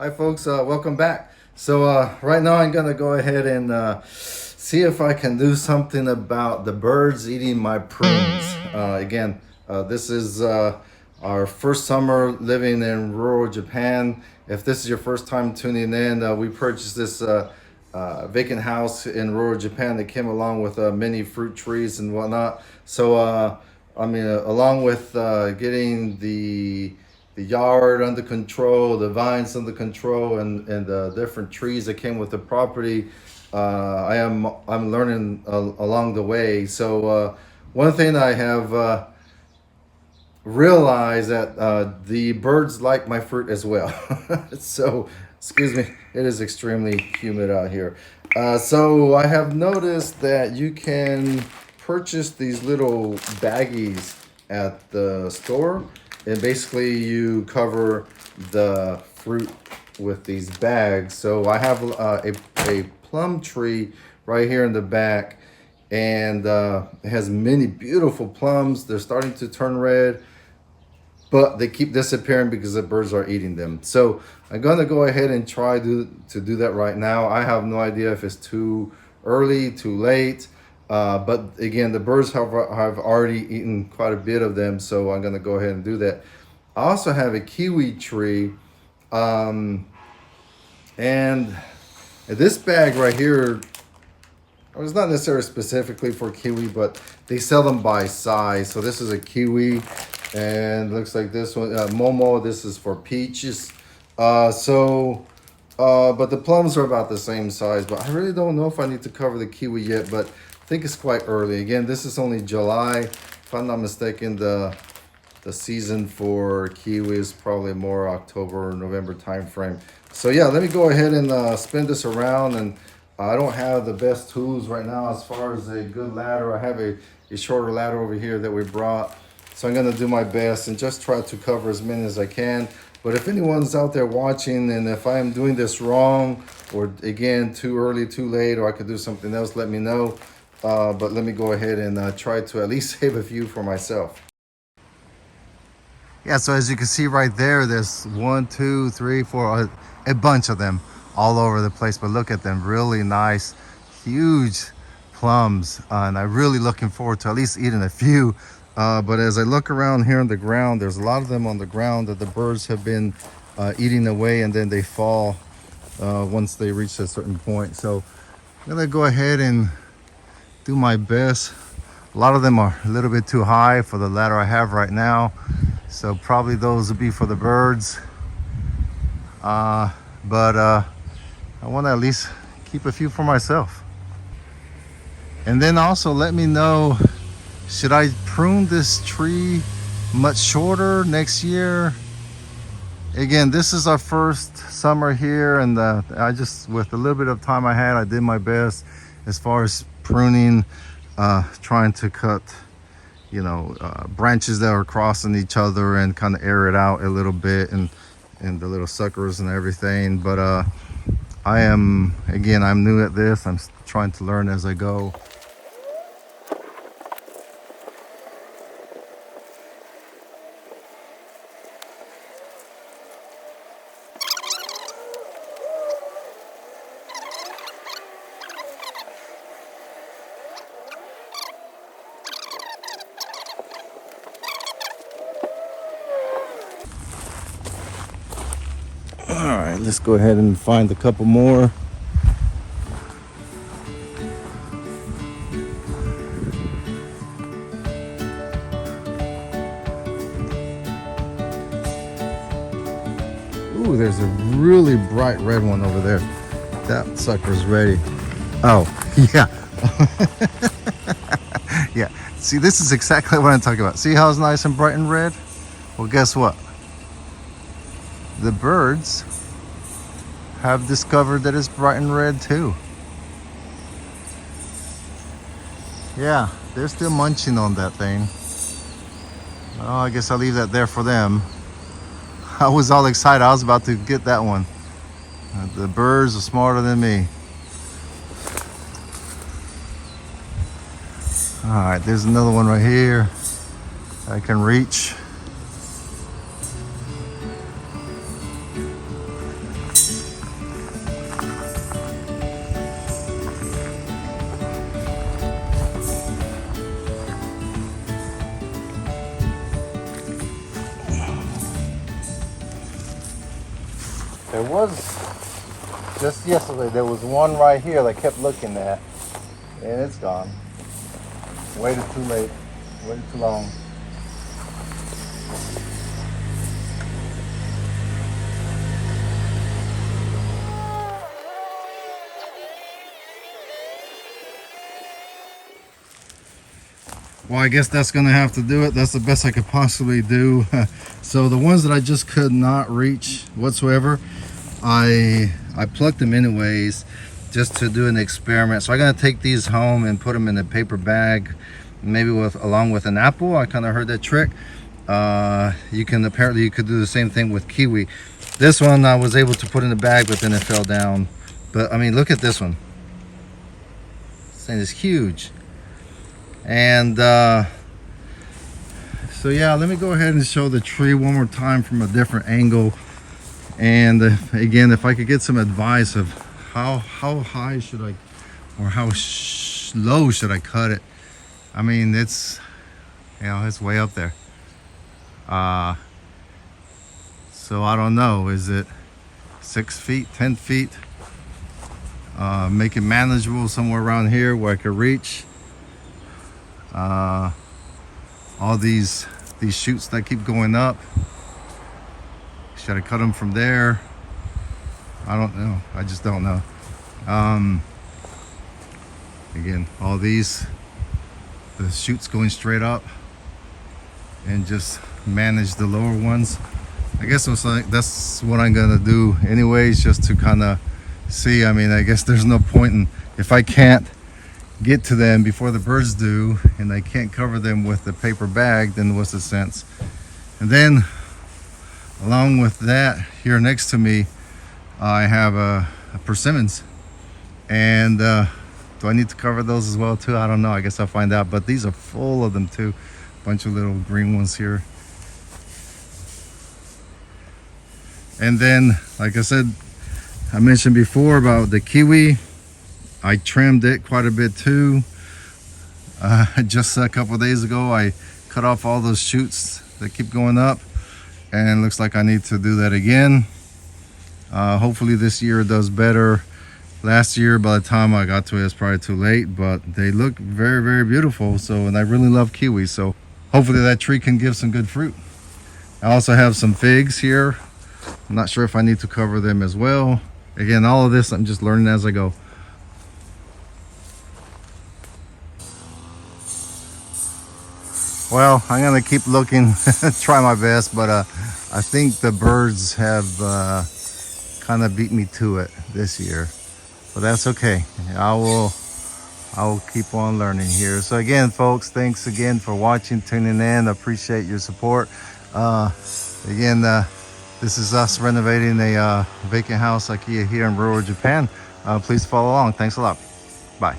Hi folks, welcome back. So right now I'm gonna go ahead and see if I can do something about the birds eating my prunes. This is our first summer living in rural Japan. If this is your first time tuning in, we purchased this vacant house in rural Japan that came along with many fruit trees and whatnot. So along with getting the yard under control, the vines under control, and the different trees that came with the property. I'm learning along the way. So one thing I have realized that the birds like my fruit as well. So excuse me, it is extremely humid out here. So I have noticed that you can purchase these little baggies at the store, and basically you cover the fruit with these bags. So I have a plum tree right here in the back, and it has many beautiful plums. They're starting to turn red, but they keep disappearing because the birds are eating them. So I'm gonna go ahead and try to do that right now. I have no idea if it's too early, too late. But again, the birds have already eaten quite a bit of them, so I'm gonna go ahead and do that. I also have a kiwi tree, and this bag right here, it's not necessarily specifically for kiwi, but they sell them by size. So this is a kiwi, and looks like this one, Momo. This is for peaches. But the plums are about the same size. But I really don't know if I need to cover the kiwi yet, but I think it's quite early. Again, this is only July. If I'm not mistaken, the season for kiwi is probably more October or November time frame. So yeah, let me go ahead and spin this around. And I don't have the best tools right now as far as a good ladder. I have a shorter ladder over here that we brought. So I'm gonna do my best and just try to cover as many as I can. But if anyone's out there watching, and if I am doing this wrong, or again, too early, too late, or I could do something else, let me know. But let me go ahead and try to at least save a few for myself. Yeah, so as you can see right there, there's 1, 2, 3, 4, a bunch of them all over the place. But look at them, really nice, huge plums. And I'm really looking forward to at least eating a few. But as I look around here on the ground, there's a lot of them on the ground that the birds have been eating away, and then they fall once they reach a certain point. So I'm gonna go ahead and do my best. A lot of them are a little bit too high for the ladder I have right now, so probably those will be for the birds. But I want to at least keep a few for myself. And then also let me know, should I prune this tree much shorter next year? Again, this is our first summer here, and I just, with a little bit of time I had, I did my best as far as pruning, trying to cut, branches that are crossing each other and kind of air it out a little bit, and the little suckers and everything. But I'm new at this. I'm trying to learn as I go. All right, let's go ahead and find a couple more. Ooh, there's a really bright red one over there. That sucker's ready. Oh, yeah. Yeah, see, this is exactly what I'm talking about. See how it's nice and bright and red? Well, guess what? The birds have discovered that it's bright and red too. Yeah, they're still munching on that thing. Oh, I guess I'll leave that there for them. I was all excited. I was about to get that one. The birds are smarter than me. All right, there's another one right here I can reach. There was, just yesterday, there was one right here that I kept looking at, and it's gone. Waited too late, waited too long. Well, I guess that's gonna have to do it. That's the best I could possibly do. So the ones that I just could not reach whatsoever, I plucked them anyways, just to do an experiment. So I'm gonna take these home and put them in a paper bag, maybe along with an apple. I kind of heard that trick. You can apparently, you could do the same thing with kiwi. This one I was able to put in the bag, but then it fell down. But I mean, look at this one. This thing is huge. And so yeah, let me go ahead and show the tree one more time from a different angle. And again, if I could get some advice of how high should I, or how low should I cut it? I mean, it's, you know, it's way up there. So I don't know, is it 6 feet, 10 feet? Make it manageable somewhere around here where I could reach. All these shoots that keep going up, should I cut them from there? I don't know. I just don't know. Again, all these, the shoots going straight up, and just manage the lower ones. I guess that's what I'm gonna do anyways, just to kind of see. I mean, I guess there's no point in, if I can't get to them before the birds do, and I can't cover them with the paper bag, then what's the sense? And then along with that, here next to me, I have a persimmons, and do I need to cover those as well too? I don't know. I guess I'll find out. But these are full of them too. Bunch of little green ones here. And then, like I said, I mentioned before about the kiwi. I trimmed it quite a bit too. Just a couple of days ago, I cut off all those shoots that keep going up, and it looks like I need to do that again. Hopefully this year it does better. Last year, by the time I got to it, it's probably too late, but they look very, very beautiful. So, and I really love kiwi, so hopefully that tree can give some good fruit. I also have some figs here. I'm not sure if I need to cover them as well. Again, all of this I'm just learning as I go. Well, I'm gonna keep looking, try my best, but I think the birds have kind of beat me to it this year. But that's okay. I will keep on learning here. So again, folks, thanks again for watching, tuning in. I appreciate your support. Again, this is us renovating a vacant house Akiya here in rural Japan. Please follow along. Thanks a lot. Bye.